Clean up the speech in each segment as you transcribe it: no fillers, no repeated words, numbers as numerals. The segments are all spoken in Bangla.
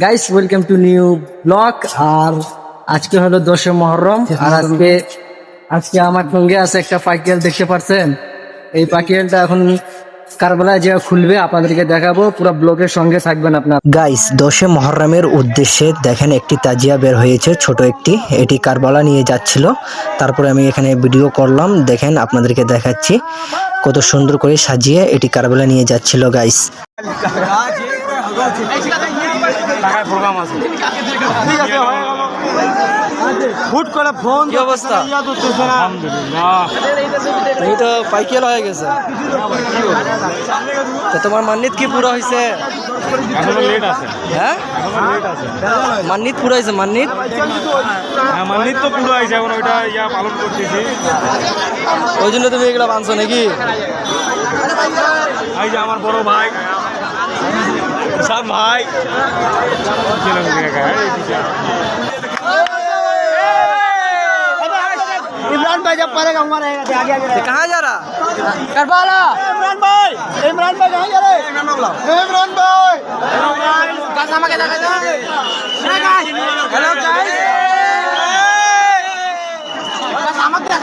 Guys welcome to new blog. আর আজকে হলো 10 মুহররম। আর আজকে আমার সঙ্গে আছে একটা পাখিয়াল, দেখতে পাচ্ছেন। এই পাখিয়ালটা এখন কারবালায় যে খুলবে আপনাদেরকে দেখাবো, পুরো ব্লগের সঙ্গে থাকবেন আপনার। গাইস 10 মুহররমের উদ্দেশ্যে দেখেন একটি তাজিয়া বের হয়েছে, ছোট একটি, এটি কারবালা নিয়ে যাচ্ছিল। তারপরে আমি এখানে ভিডিও করলাম, দেখেন আপনাদেরকে দেখাচ্ছি কত সুন্দর করে সাজিয়ে এটি কারবালা নিয়ে যাচ্ছিল গাইস। হুট করে ফোন কি অবস্থা? এই তো পাইকেল হয়ে গেছে। তো তোমার মান্নিত কি পুরো হয়েছে? এখনো লেট আছে। হ্যাঁ, এখনো লেট আছে। মান্নিত পুরো হয়েছে। মান্নিত হ্যাঁ, মান্নিত তো পুরো হয়েছে, এখন ওইটা পালন করতেছি। ওই জন্য তুমি এগুলো বানছো নাকি? এই যে আমার বড় ভাই ঈশান ভাই इमरान भाई जब पड़ेगा हमारे आगे आगे तो कहाँ जा रहा? करबाला। इमरान भाई कहाँ जा रहे? इमरान भाई कसम के देखा हेलो गाइस।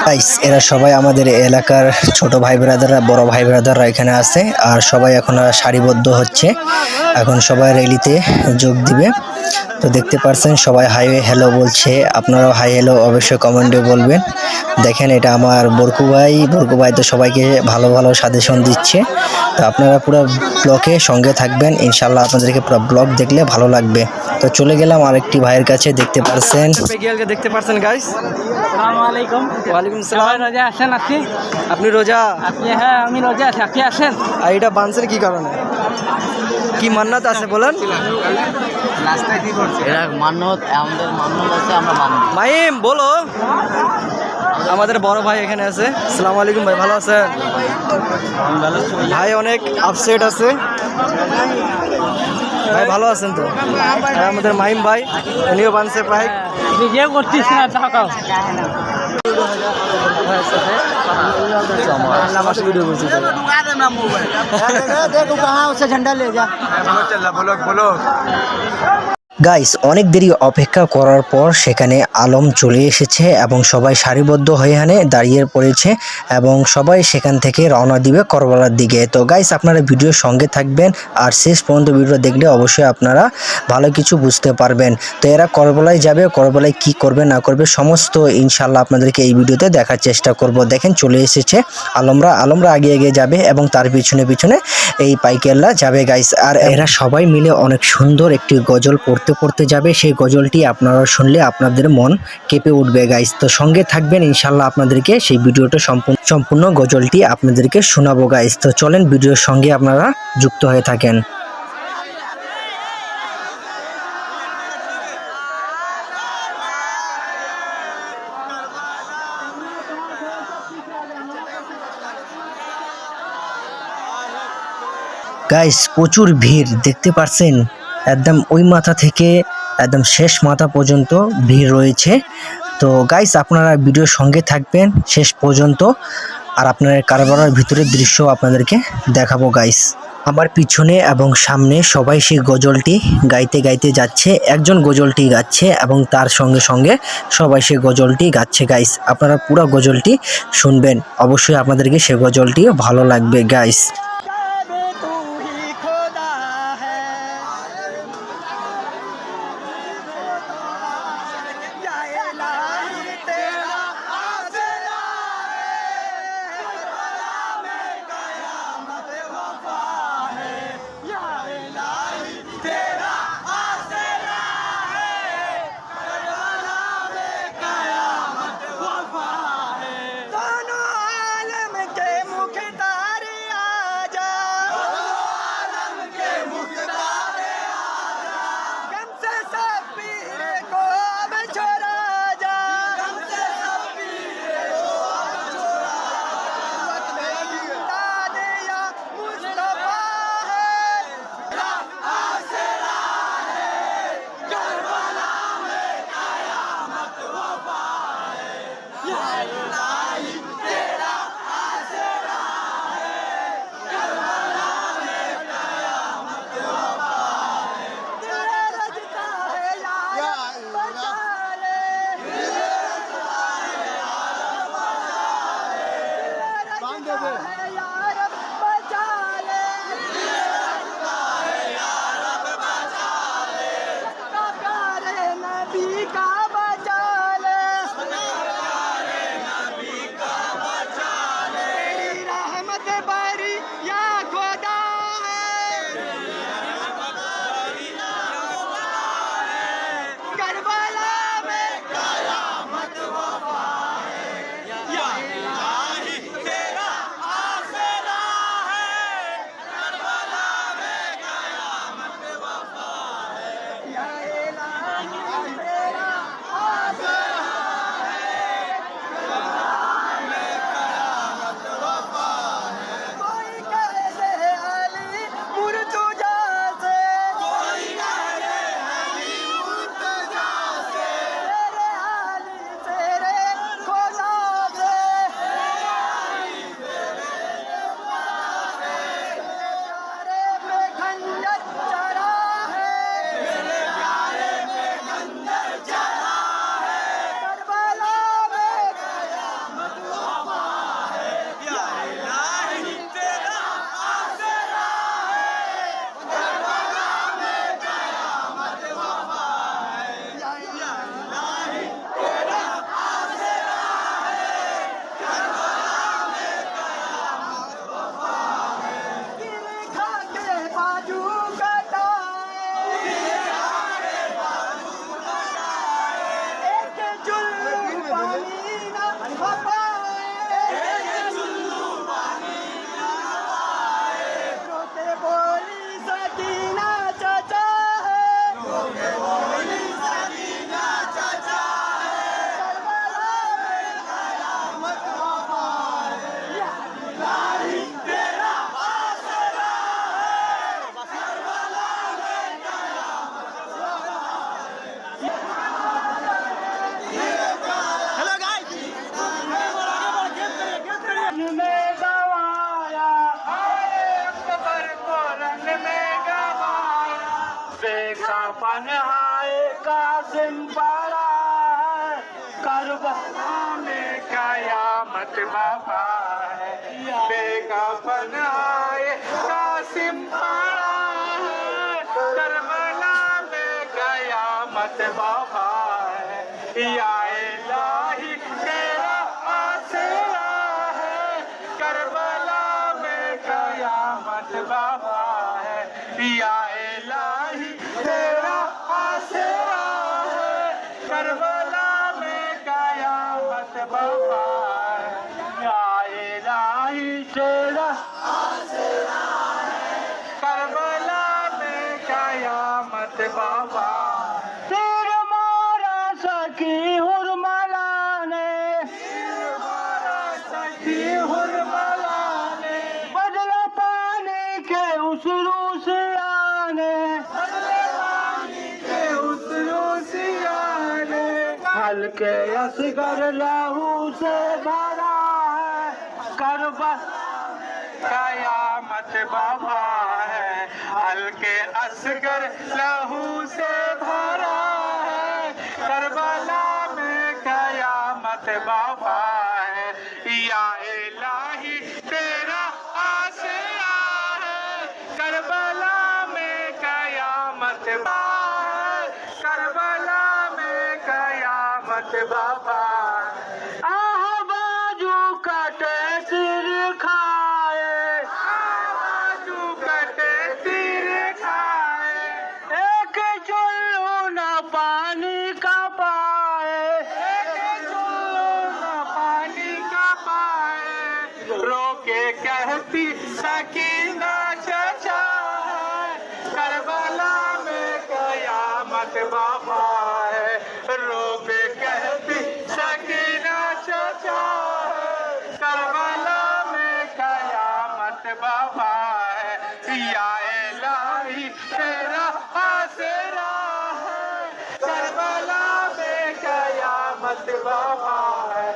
গাইস এরা সবাই আমাদের এলাকার ছোট ভাই ব্রাদাররা, বড় ভাই ব্রাদাররা এখানে আছে। আর সবাই এখন সারিবদ্ধ হচ্ছে, এখন সবাই র্যালিতে যোগ দিবে। তো দেখতে পাচ্ছেন সবাই হাই হ্যালো বলছে, আপনারাও হাই হ্যালো অবশ্যই কমেন্টে বলবেন। দেখেন এটা আমার বরকু ভাই তো সবাইকে ভালো ভালো সাজেশন দিচ্ছে। তো আপনারা পুরো ব্লগে সঙ্গে থাকবেন, ইনশাল্লাহ আপনাদেরকে পুরো ব্লগ দেখলে ভালো লাগবে। তো চলে গেলাম আরেকটি ভাইয়ের কাছে, দেখতে পাচ্ছেন দেখতে পাচ্ছেন গাইস। আসসালামু আলাইকুম। ওয়ালাইকুম আসসালাম। রোজা আসেন আপনি? আপনি রোজা? আপনি? হ্যাঁ আমি রোজা আছি, আপনি আসেন। আর এটা বানছেন কি কারণে? কি মান্নাত আছে বলেন? রাস্তায় কি করছে? এরা মান্যত, আমাদের মান্যত আছে, আমরা মানি। মাইম বলো। আমাদের বড় ভাই এখানে আছে। আসসালামু আলাইকুম ভাই, ভালো আছেন? ভাই অনেক আপসেট আছে। ভাই ভালো আছেন তো? আর আমাদের মাইম ভাই, উনিও বানছে প্রায়। ভিডিও করছিস না, থাকাও। देखो कहाँ उसे झंडा ले जा। বলো গাইস অনেক দেরি অপেক্ষা করার পর সেখানে আলম চলে এসেছে এবং সবাই সারিবদ্ধ হয়ে দাঁড়িয়ে পড়েছে এবং সবাই সেখান থেকে রওনা দিবে করবালার দিকে। তো গাইস আপনারা ভিডিওর সঙ্গে থাকবেন আর শেষ পর্যন্ত ভিডিও দেখলে অবশ্যই আপনারা ভালো কিছু বুঝতে পারবেন। তো এরা করবালায় যাবে, করবালায় কি করবে না করবে সমস্ত ইনশাল্লাহ আপনাদেরকে এই ভিডিওতে দেখার চেষ্টা করব। দেখেন চলে এসেছে আলমরা আগে যাবে এবং তার পিছনে পিছনে এই পাইকেলরা যাবে গাইস। আর এরা সবাই মিলে অনেক সুন্দর একটি গজল পড়তে যাবে। সেই গজলটি আপনারা শুনলে আপনাদের মন কেঁপে উঠবে গাইস। তো সঙ্গে থাকবেন, ইনশাল্লাহ আপনাদেরকে সেই ভিডিওটা সম্পূর্ণ গজলটি আপনাদেরকে শোনাবো গাইস। তো চলেন ভিডিওর সঙ্গে আপনারা যুক্ত হয়ে থাকেন। গাইস প্রচুর ভিড় দেখতে পাচ্ছেন, একদম ওই মাথা থেকে একদম শেষ মাথা পর্যন্ত ভিড় রয়েছে। তো গাইস আপনারা ভিডিওর সঙ্গে থাকবেন শেষ পর্যন্ত, আর আপনার কারবালার ভিতরের দৃশ্য আপনাদেরকে দেখাবো গাইস। আমার পিছনে এবং সামনে সবাই সেই গজলটি গাইতে যাচ্ছে। একজন গজলটি গাচ্ছে এবং তার সঙ্গে সঙ্গে সবাই সেই গজলটি গাচ্ছে গাইস। আপনারা পুরো গজলটি শুনবেন, অবশ্যই আপনাদেরকে সেই গজলটি ভালো লাগবে গাইস। कफन हाय कासिम पड़ा है करबला में कयामत बाबा है बेकफन हाय कासिम पड़ा है करबला में कयामत बाबा है या इलाही तेरा आसरा है करबला में कयामत बाबा है या इलाही तेरा आसरा है करबला में कयामत बाबा है या इलाही तेरा आसरा है करबला में कयामत बाबा तीर मारा सखी हुरमला ने बदला पानी के उस रूसियाने हल्के असगर लहू से भरा है करबला कयामत बाबा है हल्के असगर लहू से भरा है करबला में कयामत बाबा है या इलाही तेरा आसरा है करबला में कयामत बाबा है करबला में कयामत बाबा आह बाजू कटे सिर खाए बाजू कटे सिर खाए एक चुल्लू न पानी का पाए एक चुल्लू न पानी का पाए रोके कहती सकीना चचा है करबला में कयामत बाबा है रोके कहती सकीना चचा है करबला में कयामत बाबा है या इलाही तेरा आसरा है करबला में कयामत बाबा है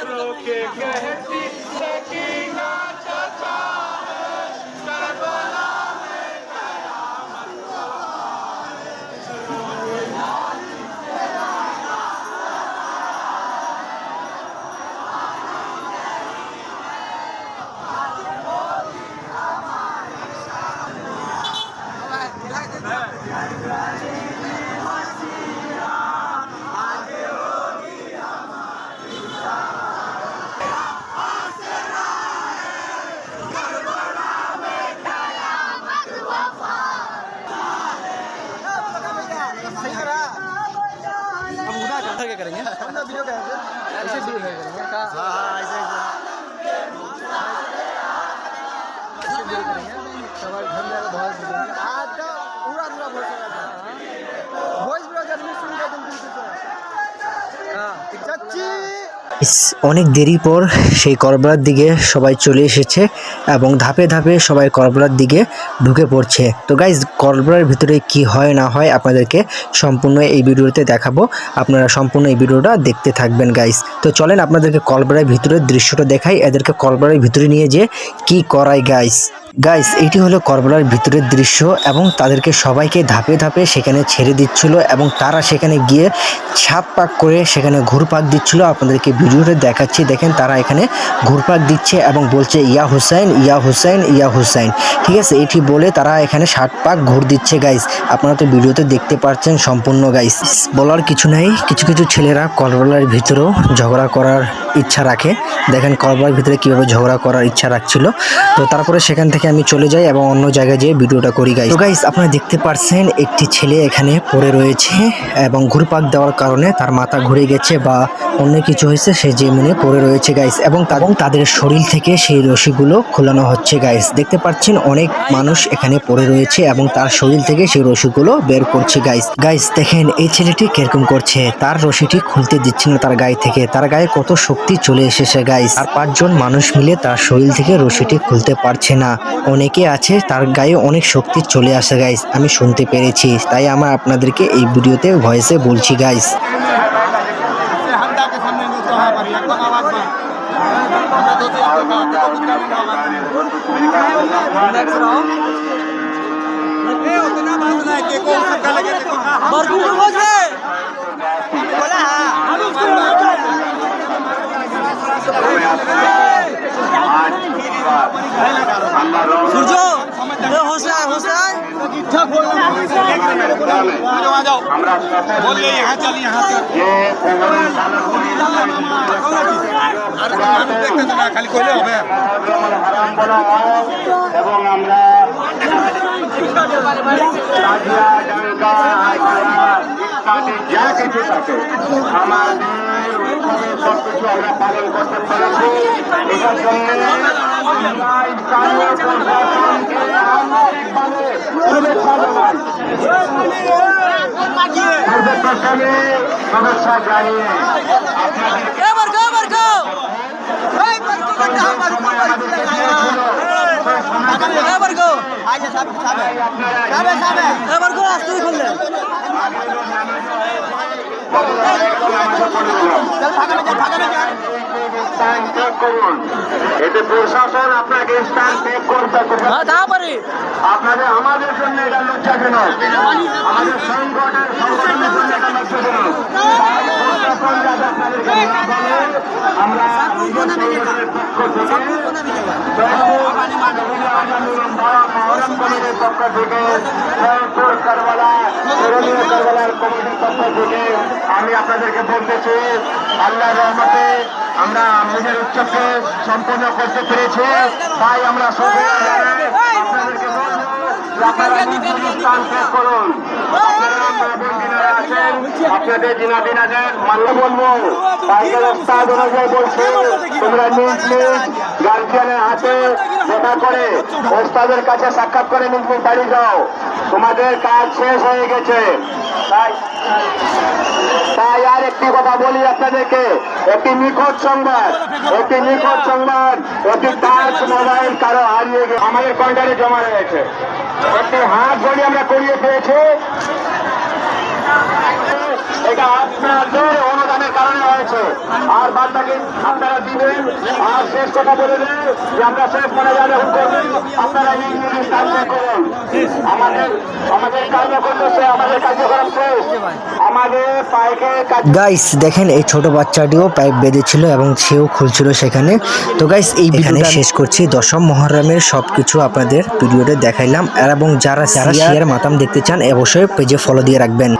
रोके कहती सकीना चचा है करबला में कयामत অনেক দেরি পর সেই করবলার দিকে সবাই চলে এসেছে এবং ধাপে ধাপে সবাই করবলার দিকে ঢুকে পড়ছে। তো গাইজ করবলার ভিতরে কি হয় না হয় আপনাদেরকে সম্পূর্ণ এই ভিডিওতে দেখাবো, আপনারা সম্পূর্ণ এই ভিডিওটা দেখতে থাকবেন গাইজ। তো চলেন আপনাদেরকে করবলার ভিতরের দৃশ্যটা দেখাই, এদেরকে করবলার ভিতরে নিয়ে যে কি করায় গাইজ। গাইস এটি হলো করবলার ভিতরের দৃশ্য এবং তাদেরকে সবাইকে ধাপে ধাপে সেখানে ছেড়ে দিচ্ছিল এবং তারা সেখানে গিয়ে ছাদ পাক করে সেখানে ঘুরপাক দিচ্ছিল। আপনাদেরকে ভিডিওতে দেখাচ্ছি, দেখেন তারা এখানে ঘুরপাক দিচ্ছে এবং বলছে ইয়া হুসাইন ইয়া হুসাইন ইয়া হুসাইন, ঠিক আছে, এটি বলে তারা এখানে 60 পাক ঘুর দিচ্ছে গাইস। আপনারা তো ভিডিওতে দেখতে পাচ্ছেন সম্পূর্ণ গাইস। বলার কিছু নাই, কিছু কিছু ছেলেরা করবলার ভিতরেও ঝগড়া করার ইচ্ছা রাখে। দেখেন করবলার ভিতরে কিভাবে ঝগড়া করার ইচ্ছা রাখছিল। তো তারপরে সেখান থেকে আমি চলে যাই এবং অন্য জায়গায় যেয়ে ভিডিওটা করি গাইস। তো গাইস আপনারা দেখতে পাচ্ছেন একটি ছেলে এখানে পড়ে রয়েছে এবং ঘুরপাক দেওয়ার কারণে তার মাথা ঘুরে গেছে বা অন্য কিছু হয়েছে, সে জমিনে পড়ে রয়েছে গাইস এবং তাদের শরীর থেকে সেই রশিগুলো খোলানো হচ্ছে গাইস। দেখতে পাচ্ছেন অনেক মানুষ এখানে পড়ে রয়েছে এবং তার শরীর থেকে সেই রশিগুলো বের করছে গাইস। গাইস দেখেন এই ছেলেটি কিরকম করছে, তার রশিটি খুলতে দিচ্ছে না তার গায়ে থেকে, তার গায়ে কত শক্তি চলে এসেছে গাইস। আর 5 জন মানুষ মিলে তার শরীর থেকে রশিটি খুলতে পারছে না। অনেকে আছে তার গায়ে অনেক শক্তি চলে আসে গাইস, আমি শুনতে পেরেছি, তাই আমার আপনাদেরকে এই ভিডিওতে ভয়েসে বলছি গাইস। हमदा के सामने সূর্য হোসেন হোসেন আমরা বললে यहाँ चलिए यहाँ से খালি কইলে হবে এবং আমরা যা কিছু থাকে আমাদের সবকিছু আমরা পালন করতে পেরেছি এটার জন্য আমরা স্থানীয় প্রশাসনকে আন্তরিকভাবে শুভেচ্ছা জানাই। সর্বপ্রথমে শুভেচ্ছা জানিয়ে করুন এতে প্রশাসন আপনাকে স্থান ত্যাগ করতে আপনাদের আমাদের জন্য এটা লজ্জাজনক আমাদের সংগঠনের জন্য এটা লজ্জাজনক প্রশাসন যাতে আপনাদেরকে না বলে আমরা সংগঠনের পক্ষ থেকে মহরম কমিটির পক্ষ থেকে জয়পুর কারবালার কমিটির পক্ষ থেকে আমি আপনাদেরকে বলতেছি আল্লাহর রহমতে আমরা নিজের উৎসবকে সম্পন্ন করতে পেরেছি তাই আমরা সবাই আপনাদেরকে বলবো আপনারা স্থান ত্যাগ করুন আপনাদের দিনাদিন আছেন মান্য বলবো টাইগার ওস্তাদ অনুযায়ী বলছে তোমরা নিজ নিজ গার্জিয়ানের হাতে দেখা করে ওস্তাদের কাছে সাক্ষাৎ করে নিজ নিজ বাড়ি যাও তোমাদের কাজ শেষ হয়ে গেছে তাই আর একটি কথা বলি আপনাদেরকে একটি নিখোঁজ সংবাদ একটি টাচ মোবাইল কারো হারিয়ে গেছে আমাদের কন্টারে জমা রয়েছে একটি হাত ঘড়ি আমরা করিয়ে পেয়েছি এটা আপনাদের অনুদানের কারণে হয়েছে আর বাদ বাকি আপনারা দিবেন আর শেষ কথা বলে দেন যে আমরা শেষ মনে যাবে করবেন আপনারা এই কাজ করুন আমাদের কাজ করতেছে আমাদের কার্যক্রম শেষ আমাদের পাইকের কাজ গাইস দেখেন এই ছোট বাচ্চাটিও পাইপ বেঁধেছিল এবং সেও খুলছিল সেখানে। তো গাইস এই ভিডিওটা শেষ করছি। দশম মহরমের সবকিছু আপনাদের ভিডিওতে দেখাইলাম এবং যারা সিয়ার মাতাম দেখতে চান অবশ্যই পেজে ফলো দিয়ে রাখবেন।